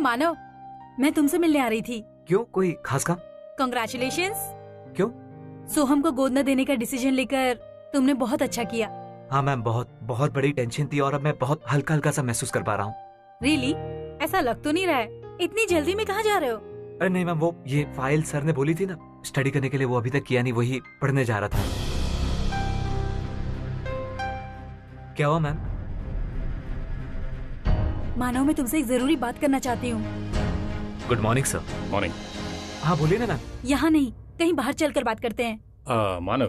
मानव, मैं तुमसे मिलने आ रही थी। क्यों, कोई खास काम? कांग्रेचुलेशंस। क्यों? सोहम को गोद न देने का डिसीजन लेकर तुमने बहुत अच्छा किया। हाँ मैम, बहुत बहुत बड़ी टेंशन थी और अब मैं बहुत हल्का हल्का सा महसूस कर पा रहा हूँ। रियली? ऐसा लग तो नहीं रहा है। इतनी जल्दी में कहाँ जा रहे हो? अरे नहीं मैम, वो ये फाइल सर ने बोली थी ना स्टडी करने के लिए, वो अभी तक किया नहीं, वही पढ़ने जा रहा था। क्या हुआ मैम? मानव, मैं तुमसे एक जरूरी बात करना चाहती हूँ। Good morning sir. मॉर्निंग। हाँ बोलिए ना मैम। यहाँ नहीं, कहीं बाहर चलकर बात करते हैं। मानव,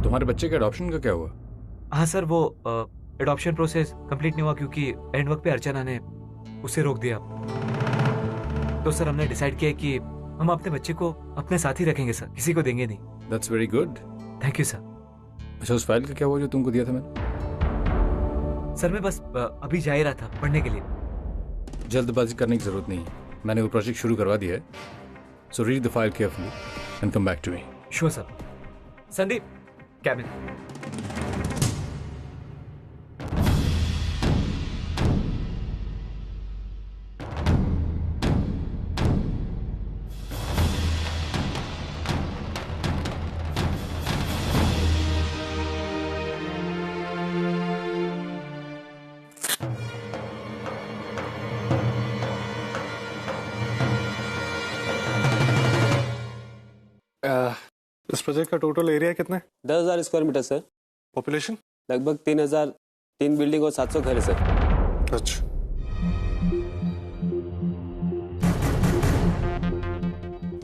तुम्हारे बच्चे के अडॉप्शन का क्या हुआ? हाँ सर, वो एडॉप्शन प्रोसेस कंप्लीट नहीं हुआ क्योंकि एंड वक्त पे अर्चना ने उसे रोक दिया। तो सर हमने डिसाइड किया कि हम अपने बच्चे को अपने साथ ही रखेंगे सर, किसी को देंगे नहीं। That's very good. Thank you sir. अच्छा, उस फाइल का क्या हुआ जो तुमको दिया था मैंने? सर मैं बस अभी जा ही रहा था पढ़ने के लिए। जल्दबाजी करने की जरूरत नहीं है, मैंने वो प्रोजेक्ट शुरू करवा दिया है। So read the file carefully and come back to me. Sure sir. Sandeep, cabin. इस प्रोजेक्ट का टोटल एरिया कितना है? 10,000 स्क्वायर मीटर सर। पॉपुलेशन? लगभग 3,000, 3 बिल्डिंग और 700 घर है सर। अच्छा।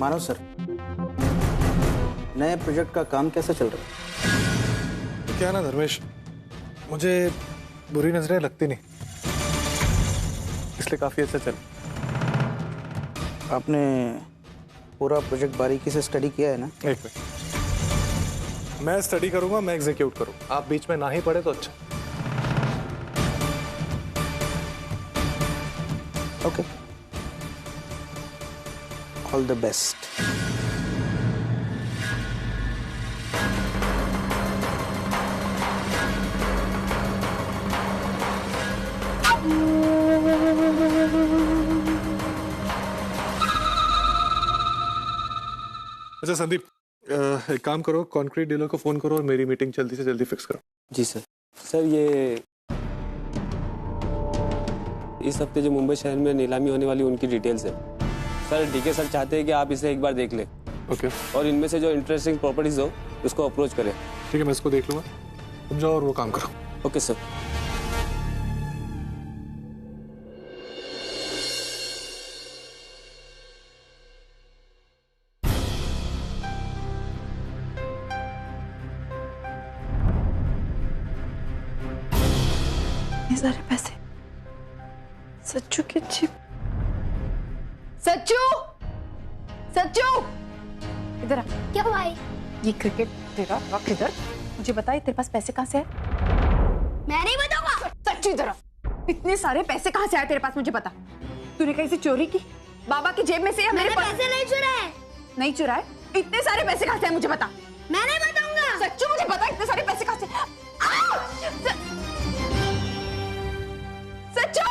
मानव सर, नए प्रोजेक्ट का काम कैसा चल रहा है? क्या ना धर्मेश, मुझे बुरी नजरें लगती नहीं, इसलिए काफी अच्छा चल। आपने पूरा प्रोजेक्ट बारीकी से स्टडी किया है ना? एक मिनट, मैं स्टडी करूंगा, मैं एग्जीक्यूट करूंगा, आप बीच में ना ही पढ़े तो अच्छा। Okay, all the best. अच्छा संदीप, एक काम करो, कंक्रीट डीलर को फोन करो और मेरी मीटिंग जल्दी से जल्दी फिक्स करो। जी सर। सर ये इस हफ्ते जो मुंबई शहर में नीलामी होने वाली उनकी डिटेल्स है सर। डीके सर चाहते हैं कि आप इसे एक बार देख लें। ओके। और इनमें से जो इंटरेस्टिंग प्रॉपर्टीज हो उसको अप्रोच करें। ठीक है, मैं इसको देख लूंगा, तुम जाओ और वो काम करो। Okay sir. सारे पैसे सच्चू के चिप। सच्चू, सच्चू इधर आ। क्या भाई? ये क्रिकेट तेरा रख इधर। मुझे बता, तेरे पास पैसे कहाँ से आए? मैं नहीं बताऊंगा। सच्चू इधर आ। इतने सारे पैसे कहाँ से आए तेरे पास, मुझे बता। तूने कहीं से चोरी की? बाबा की जेब में से या मेरे पास? पैसे नहीं चुराए। नहीं चुराए? इतने सारे पैसे कहाँ से आए मुझे बता। मैं नहीं बताऊंगा। सच्चू मुझे बता, इतने सारे पैसे कहाँ से? सच्चू,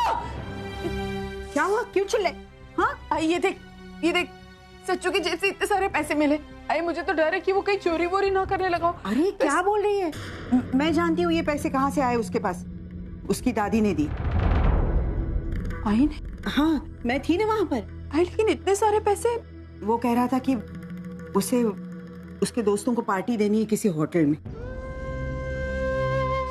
क्या हुआ, क्यों चिल्ले? हाँ, ये देख, ये देख, सच्चू की जेब से इतने सारे पैसे मिले। अरे मुझे तो डर है कि वो कहीं चोरी वोरी ना करने लगा। अरे क्या बोल रही है? मैं जानती हूँ ये पैसे कहाँ से आए उसके पास। उसकी दादी ने दी। आई ने? हाँ, मैं थी ना वहाँ पर। आई, लेकिन इतने सारे पैसे? वो कह रहा था कि उसे उसके दोस्तों को पार्टी देनी है किसी होटल में।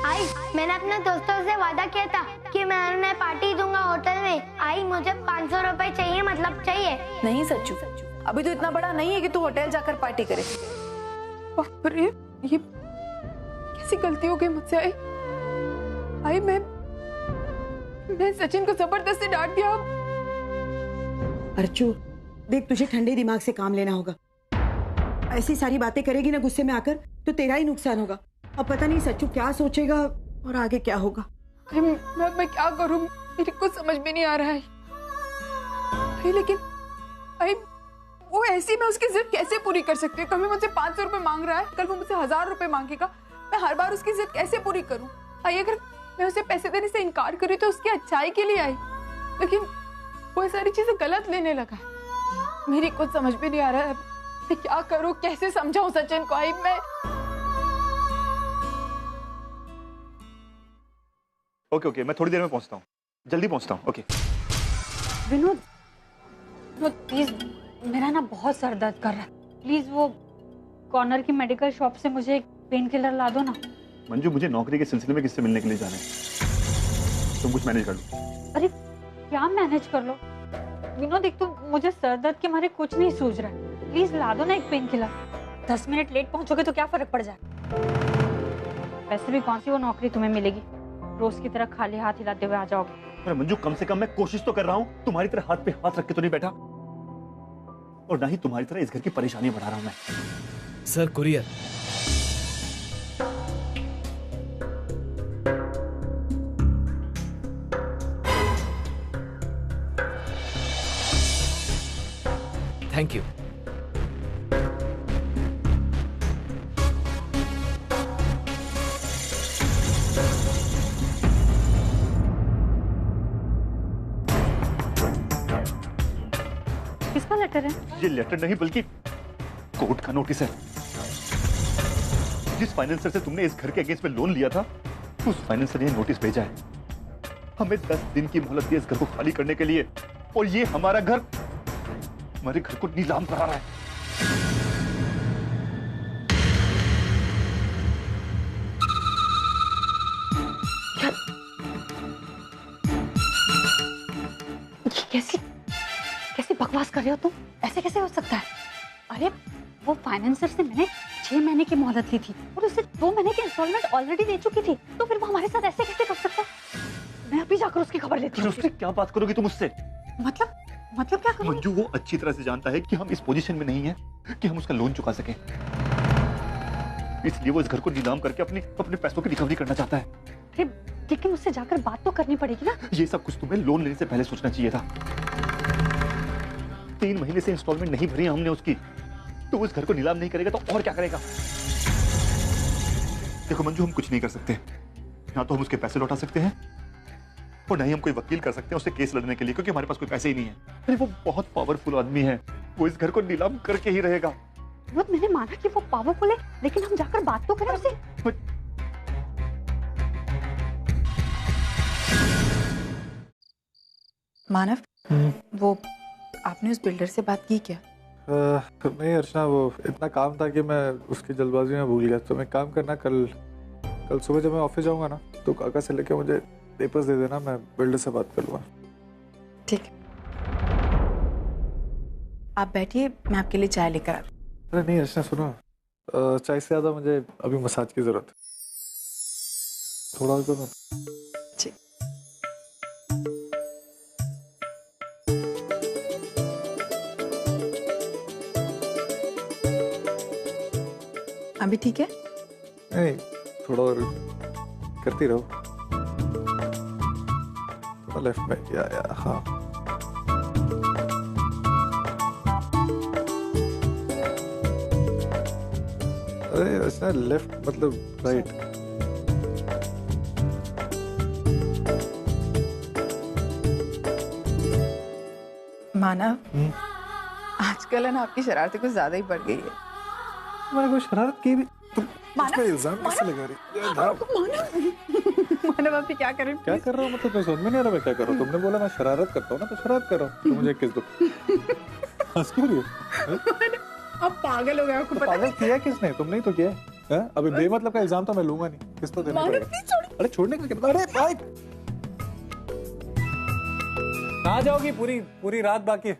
आई, मैंने अपने दोस्तों से वादा किया था कि मैं उन्हें पार्टी दूंगा होटल में। आई, मुझे 500 रुपए चाहिए, मतलब चाहिए। नहीं सच्चू, अभी तो इतना बड़ा नहीं है कि तू होटल जाकर पार्टी करे। बाप रे, ये कैसी गलती हो गई मुझसे। आई मैं सचिन को जबरदस्ती डांट दिया। अर्चू देख, तुझे ठंडे दिमाग से काम लेना होगा। ऐसी सारी बातें करेगी ना गुस्से में आकर तो तेरा ही नुकसान होगा। अब पता नहीं सच्चू क्या सोचेगा और आगे क्या होगा। मैं क्या करूं, मेरे को समझ में नहीं आ रहा है। लेकिन वो ऐसी, मैं उसकी जिद कैसे पूरी कर सकती हूँ? कभी मुझसे 500 रुपए मांग रहा है, कल वो मुझसे 1000 रुपए मांगेगा। मैं हर बार उसकी जिद कैसे पूरी करूं? अगर मैं उसे पैसे देने से इनकार करी तो उसकी अच्छाई के लिए आई, लेकिन वो सारी चीजें गलत लेने लगा। मेरी कुछ समझ में नहीं आ रहा है, मैं क्या करूं, कैसे समझाऊं सचिन को। आई मैं ओके, मैं थोड़ी देर में पहुंचता हूँ, जल्दी पहुंचता हूँ। ओके विनोद प्लीज, मेरा ना बहुत सर दर्द कर रहा है, प्लीज वो कॉर्नर की मेडिकल शॉप से मुझे एक पेन किलर ला दो ना। मंजू, मुझे नौकरी के सिलसिले में किससे मिलने के लिए जाना है, तुम कुछ मैनेज कर लो। अरे क्या मैनेज कर लो विनोद, एक तो मुझे सर दर्द के मारे कुछ नहीं सूझ रहा है, प्लीज ला दो ना एक पेन किलर। 10 मिनट लेट पहुंचोगे तो क्या फर्क पड़ जाए। वैसे भी कौन सी वो नौकरी तुम्हें मिलेगी, रोज की तरह खाली हाथ हिलाते हुए आ जाओगे। अरे मंजू, कम से कम मैं कोशिश तो कर रहा हूँ, तुम्हारी तरह हाथ पे हाथ रख के तो नहीं बैठा, और ना ही तुम्हारी तरह इस घर की परेशानी बढ़ा रहा हूँ मैं। Sir courier. Thank you. किसका लेटर है? ये लेटर नहीं बल्कि कोर्ट का नोटिस है। जिस फाइनेंसर से तुमने इस घर के अगेंस्ट में लोन लिया था, उस फाइनेंसर ने नोटिस भेजा है, हमें 10 दिन की मोहलत दी इस घर को खाली करने के लिए, और ये हमारे घर को नीलाम करा रहा है। कैसी बकवास कर रहे हो तुम, ऐसे कैसे हो सकता है? अरे वो फाइनेंसर से मैंने 6 महीने की मोहलत ली थी और उससे 2 महीने की इंस्टॉलमेंट ऑलरेडी दे चुकी थी, तो फिर वो हमारे साथ ऐसे कैसे कर सकता है? मैं अभी जाकर उसकी खबर लेती हूँ। उससे क्या बात करोगी तुम उससे? मतलब क्या करूँ? मंजू, वो अच्छी तरह से जानता है कि हम इस पोजीशन में नहीं है कि हम उसका लोन चुका सकें, इसलिए वो इस घर को नीलाम करके अपने पैसों की रिकवरी करना चाहता है। लेकिन उससे जाकर बात तो करनी पड़ेगी ना। ये सब कुछ तुम्हें लोन लेने से पहले सोचना चाहिए था। 3 महीने से इंस्टॉलमेंट नहीं भरी हमने उसकी, तो वो इस घर को नीलाम नहीं करेगा तो और क्या करेगा? देखो मंजू, हम कुछ नहीं कर सकते, ना तो हम उसके पैसे लौटा सकते हैं और ना ही हम कोई वकील कर सकते हैं उससे केस लड़ने के लिए, क्योंकि हमारे पास कोई पैसे ही नहीं है। अरे वो बहुत पावरफुल आदमी है, वो इस घर को नीलाम करके ही रहेगा। मैंने माना कि वो पावरफुल है, लेकिन हम जाकर बात तो करें उससे। मानव, वो आपने उस बिल्डर से बात की क्या? नहीं अर्चना, वो इतना काम था कि मैं उसकी जल्दबाजी में भूल गया। तो मैं काम करना, कल सुबह जब मैं ऑफिस जाऊंगा ना, तो काका से लेके मुझे पेपर्स दे देना, मैं बिल्डर से बात कर लूँगा। ठीक है, आप बैठिए, मैं आपके लिए चाय लेकर आती हूँ। अरे नहीं अर्चना, सुनो, चाय से ज़्यादा मुझे अभी मसाज की ज़रूरत है, थोड़ा और करो। ठीक। अभी ठीक है? नहीं, थोड़ा और करती रहो, थोड़ा लेफ्ट में, या हाँ। अरे अच्छा, लेफ्ट मतलब राइट। मानव, आजकल है ना आपकी शरारतें कुछ ज्यादा ही बढ़ गई है। तुम्हारे कोई शरारत की भी, तुम मानव, इल्जाम कैसे लगा रही? मानव आप क्या कर रहे हैं? क्या कर रहा हूँ मतलब, मैं समझ में नहीं आ रहा मैं क्या कर रहा हूँ। तुमने बोला मैं शरारत करता हूँ ना, तो शरारत कर रहा हूँ। तो मुझे किस दो? हंस क्यों रही हो? आप पागल हो गए, आपको तो पता पागल किया किसने? तुमने ही तो किया है। अभी बेमतलब का इल्जाम तो मैं लूंगा नहीं, किस तो देना पड़ेगा। अरे छोड़ने का कितना? अरे भाई कहाँ जाओगी? पूरी रात बाकी है।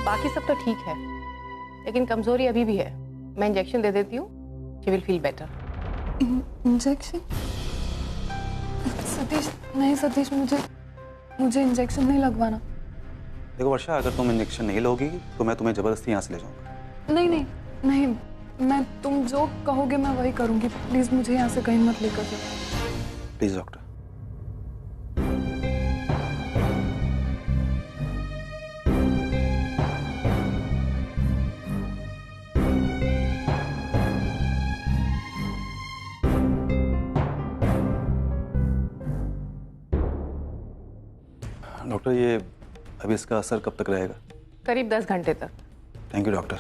बाकी सब तो ठीक है, लेकिन कमजोरी अभी भी है। मैं इंजेक्शन दे देती हूँ, she will feel better. Injection? Satish नहीं, सतीश मुझे इंजेक्शन नहीं लगवाना। देखो वर्षा, अगर तुम इंजेक्शन नहीं लोगी तो मैं तुम्हें जबरदस्ती यहाँ से ले जाऊंगा। नहीं, मैं तुम जो कहोगे मैं वही करूंगी। प्लीज मुझे यहाँ से कहीं मत लेकर जाओ। Please doctor. डॉक्टर ये अभी इसका असर कब तक रहेगा? करीब 10 घंटे तक। थैंक यू डॉक्टर,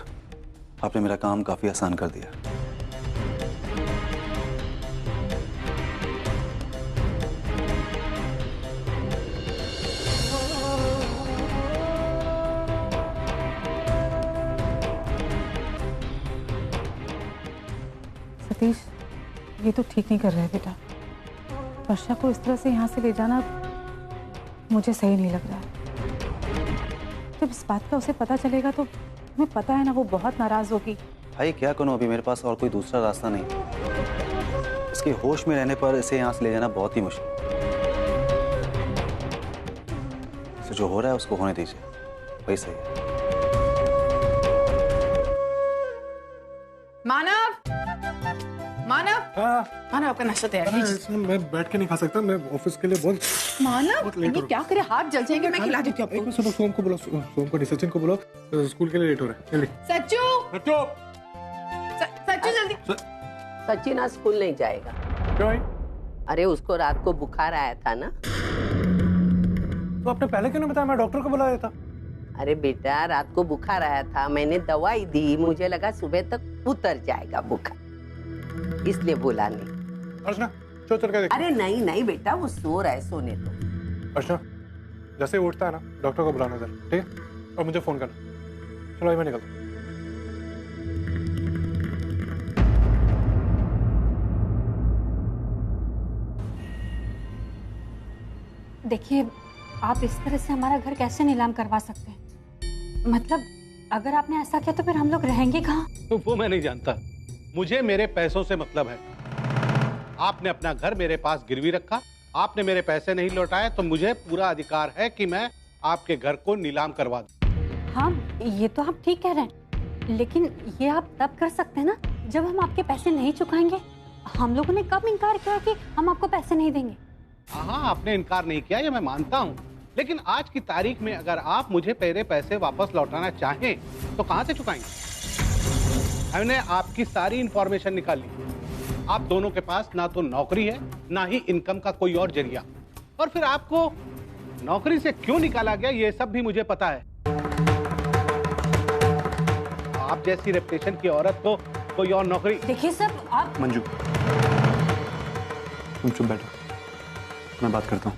आपने मेरा काम काफ़ी आसान कर दिया। सतीश, ये तो ठीक नहीं कर रहे बेटा। वर्षा को इस तरह से यहाँ से ले जाना मुझे सही नहीं लग रहा है। जब इस बात का उसे पता चलेगा तो तुम्हें पता है ना, वो बहुत नाराज होगी। भाई क्या करूं, अभी मेरे पास और कोई दूसरा रास्ता नहीं। इसके होश में रहने पर इसे यहाँ से ले जाना बहुत ही मुश्किल। इसे जो हो रहा है उसको होने दीजिए, वही सही है। मानव, मानव, मानव आपका नाश्ता तैयार है। मैं बैठ के नहीं खा सकता, मैं ऑफिस के लिए बहुत मानव ये क्या करे, हाथ जल जाएंगे। मैं खिला देती हूँ आपको। सुनो, सोम को बुलाओ, सोम को नहीं, सचिन को बुलाओ, स्कूल के लिए लेट हो रहा है। जल्दी सच्चू, सच्चू जल्दी। सचिन आज स्कूल नहीं जाएगा। क्यों? अरे उसको रात को बुखार आया था ना। तो आपने पहले क्यों नहीं बताया? मैं डॉक्टर को बुलाया था। अरे बेटा, रात को बुखार आया था, मैंने दवाई दी, मुझे लगा सुबह तक उतर जाएगा बुखार, इसलिए बोला नहीं। अर्चना, चल चल के देख। अरे नहीं नहीं बेटा, वो सो रहा है, सोने दो। अर्चना, जैसे ही उठता है ना, डॉक्टर को बुलाना जरा, ठीक है? और मुझे फोन करना। चलो मैं निकलता हूँ। देखिए, आप इस तरह से हमारा घर कैसे नीलाम करवा सकते हैं? मतलब अगर आपने ऐसा किया तो फिर हम लोग रहेंगे कहाँ? तो वो मैं नहीं जानता, मुझे मेरे पैसों से मतलब है। आपने अपना घर मेरे पास गिरवी रखा, आपने मेरे पैसे नहीं लौटाए, तो मुझे पूरा अधिकार है कि मैं आपके घर को नीलाम करवा दूं। हाँ, ये तो आप ठीक कह रहे हैं, लेकिन ये आप तब कर सकते हैं ना जब हम आपके पैसे नहीं चुकाएंगे। हम लोगों ने कब इनकार किया कि हम आपको पैसे नहीं देंगे? हाँ, आपने इनकार नहीं किया, ये मैं मानता हूँ, लेकिन आज की तारीख में अगर आप मुझे मेरे पैसे वापस लौटाना चाहें तो कहाँ से चुकाएंगे? हमने आपकी सारी इंफॉर्मेशन निकाल ली। आप दोनों के पास ना तो नौकरी है, ना ही इनकम का कोई और जरिया, और फिर आपको नौकरी से क्यों निकाला गया ये सब भी मुझे पता है। आप जैसी रेपुटेशन की औरत को कोई और नौकरी। देखिए सर, आप मंजू, तुम चुप बैठो, मैं बात करता हूँ।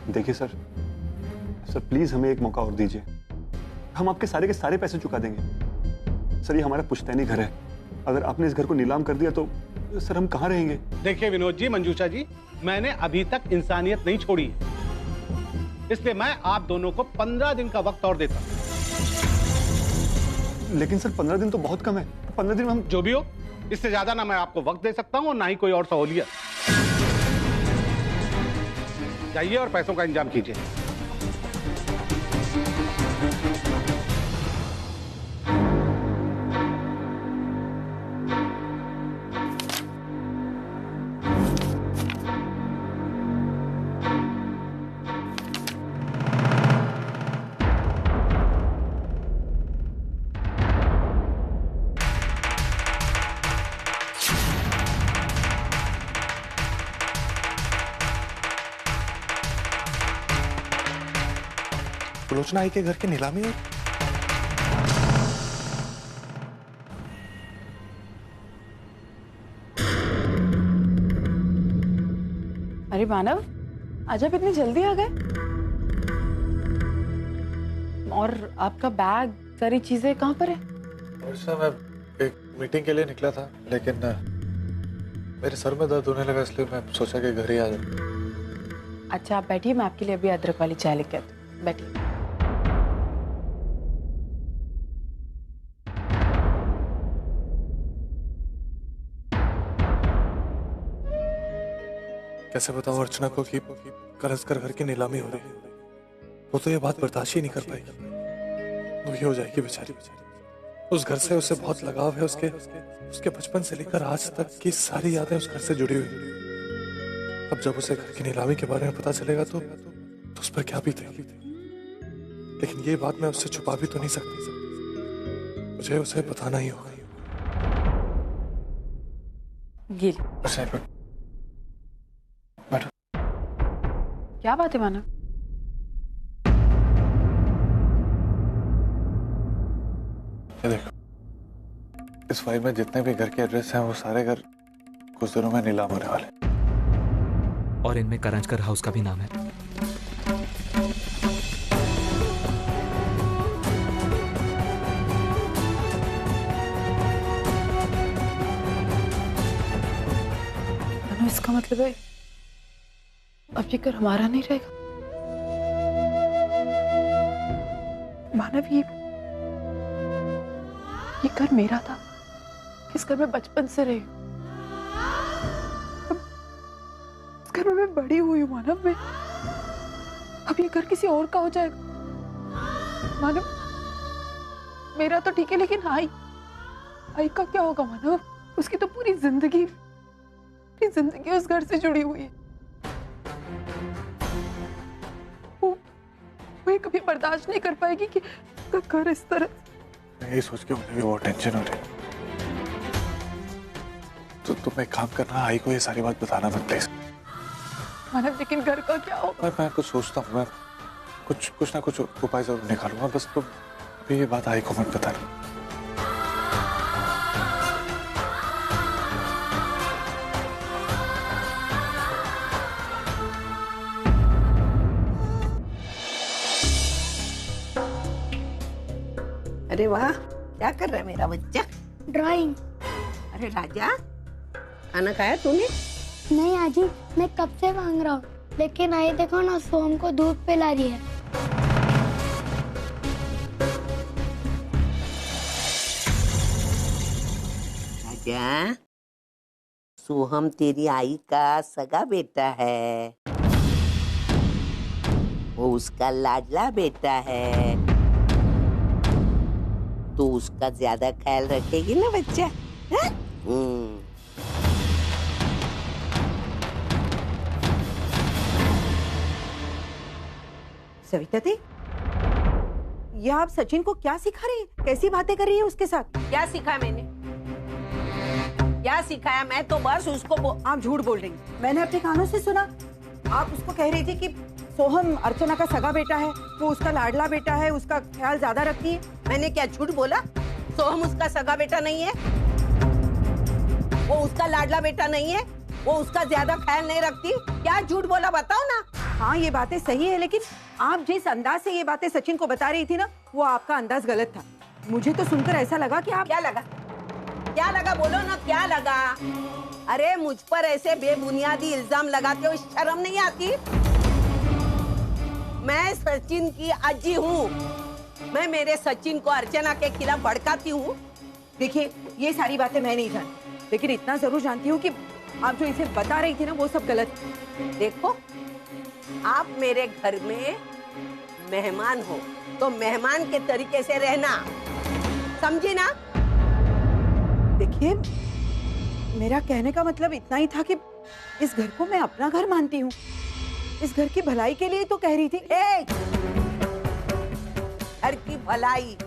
देखिए सर प्लीज हमें एक मौका और दीजिए, हम आपके सारे के सारे पैसे चुका देंगे। सर ये हमारा पुश्तैनी घर है, अगर आपने इस घर को नीलाम कर दिया तो सर हम कहाँ रहेंगे? देखिए विनोद जी, मंजूषा जी, मैंने अभी तक इंसानियत नहीं छोड़ी है, इसलिए मैं आप दोनों को 15 दिन का वक्त और देता हूं। लेकिन सर 15 दिन तो बहुत कम है। 15 दिन में हम जो भी हो, इससे ज्यादा ना मैं आपको वक्त दे सकता हूं और ना ही कोई और सहूलियत। जाइए और पैसों का इंतजाम कीजिए। सुलोचना आई के घर की नीलामी हुई। अरे मानव, आज आप इतनी जल्दी आ गए? और आपका बैग, सारी चीजें कहाँ पर है? वर्षा, मैं एक मीटिंग के लिए निकला था, लेकिन मेरे सर में दर्द होने लगा, इसलिए मैं सोचा कि घर ही आ जाऊं। अच्छा आप बैठिए, मैं आपके लिए अभी अदरक वाली चाय लेके आती हूँ, बैठिए। कैसे बताऊं अर्चना को कि करस कर घर की नीलामी हो रही है। वो तो ये बात बर्दाश्त ही नहीं कर पाएगी, वो ये हो जाएगी बेचारी। उस घर से उसे बहुत लगाव है, उसके बचपन से लेकर आज तक की सारी यादें उस घर से जुड़ी हुई। अब जब उसे घर की नीलामी के बारे में पता चलेगा तो उस पर क्या बीतेगी। लेकिन ये बात मैं उससे छुपा भी तो नहीं सकती, मुझे उसे बताना ही होगा। बैठो। क्या बात है मानव? ये देखो, इस फाइल में जितने भी घर के एड्रेस हैं वो सारे घर कुछ दिनों में नीलाम होने वाले। और इनमें करांचकर हाउस का भी नाम है। मनु, इसका मतलब है अब ये घर हमारा नहीं रहेगा। मानव, ये घर मेरा था। इस घर में बचपन से रही हूँ। इस घर में मैं बड़ी हुई हूँ मानव। मैं अब ये घर किसी और का हो जाएगा। मानव, मेरा तो ठीक है, लेकिन आई का क्या होगा मानव? उसकी तो पूरी जिंदगी उस घर से जुड़ी हुई है। वो ये कभी बर्दाश्त नहीं कर पाएगी कि घर इस तरह। यही सोच के उन्हें भी बहुत टेंशन हो रही। तो तुम एक काम करना, आई को ये सारी बात बताना मत प्लीज। मानव, लेकिन घर का क्या होगा? मैं कुछ सोचता हूँ, मैं कुछ ना कुछ उपाय जरूर निकालूंगा। बस तुम अभी ये बात आई को मत बताना। अरे वाह, क्या कर रहा है मेरा बच्चा? ड्राइंग। अरे राजा, खाना खाया तूने? नहीं आजी, मैं कब से मांग रहा हूँ, लेकिन आई देखो ना, सोम को दूध पिला रही है। राजा, सोहम तेरी आई का सगा बेटा है, वो उसका लाडला बेटा है, तो उसका ज्यादा ख्याल रखेगी ना बच्चा? सविता दी, ये आप सचिन को क्या सिखा रही है? कैसी बातें कर रही है उसके साथ? क्या सिखाया मैंने? क्या सिखाया? मैं तो बस उसको आप झूठ बोल रही हैं। मैंने अपने कानों से सुना, आप उसको कह रही थी कि सोहम अर्चना का सगा बेटा है, वो उसका लाडला बेटा है, उसका ख्याल ज्यादा रखती है। मैंने क्या झूठ बोला? सोहम उसका सगा बेटा नहीं है, वो उसका लाडला बेटा नहीं है, वो उसका ज्यादा ख्याल नहीं रखती। क्या झूठ बोला बताओ ना। हाँ, ये बातें सही है, लेकिन आप जिस अंदाज से ये बातें सचिन को बता रही थी ना, वो आपका अंदाज गलत था। मुझे तो सुनकर ऐसा लगा कि आप... क्या लगा? क्या लगा? बोलो ना, क्या लगा? अरे मुझ पर ऐसे बेबुनियादी इल्जाम लगाते हो, शर्म नहीं आती? मैं सचिन की अज्जी हूँ। मैं मेरे सचिन को अर्चना के खिलाफ भड़काती हूँ। देखिए, ये सारी बातें मैं नहीं जानती, लेकिन इतना जरूर जानती हूँ कि आप जो इसे बता रही थी ना, वो सब गलत। देखो, आप मेरे घर में मेहमान हो, तो मेहमान के तरीके से रहना, समझी ना? देखिए, मेरा कहने का मतलब इतना ही था कि इस घर को मैं अपना घर मानती हूँ। इस घर की भलाई के लिए तो कह रही थी। घर की भलाई,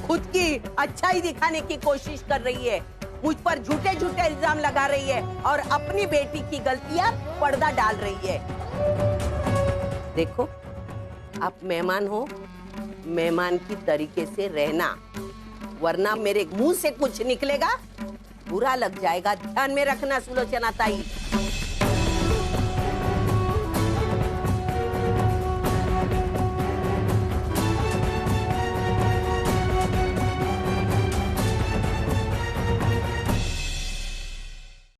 खुद की अच्छाई दिखाने की कोशिश कर रही है, मुझ पर झूठे झूठे इल्जाम लगा रही है और अपनी बेटी की गलतियां पर्दा डाल रही है। देखो, आप मेहमान हो, मेहमान की तरीके से रहना, वरना मेरे मुंह से कुछ निकलेगा बुरा लग जाएगा। ध्यान में रखना सुलोचना ताई।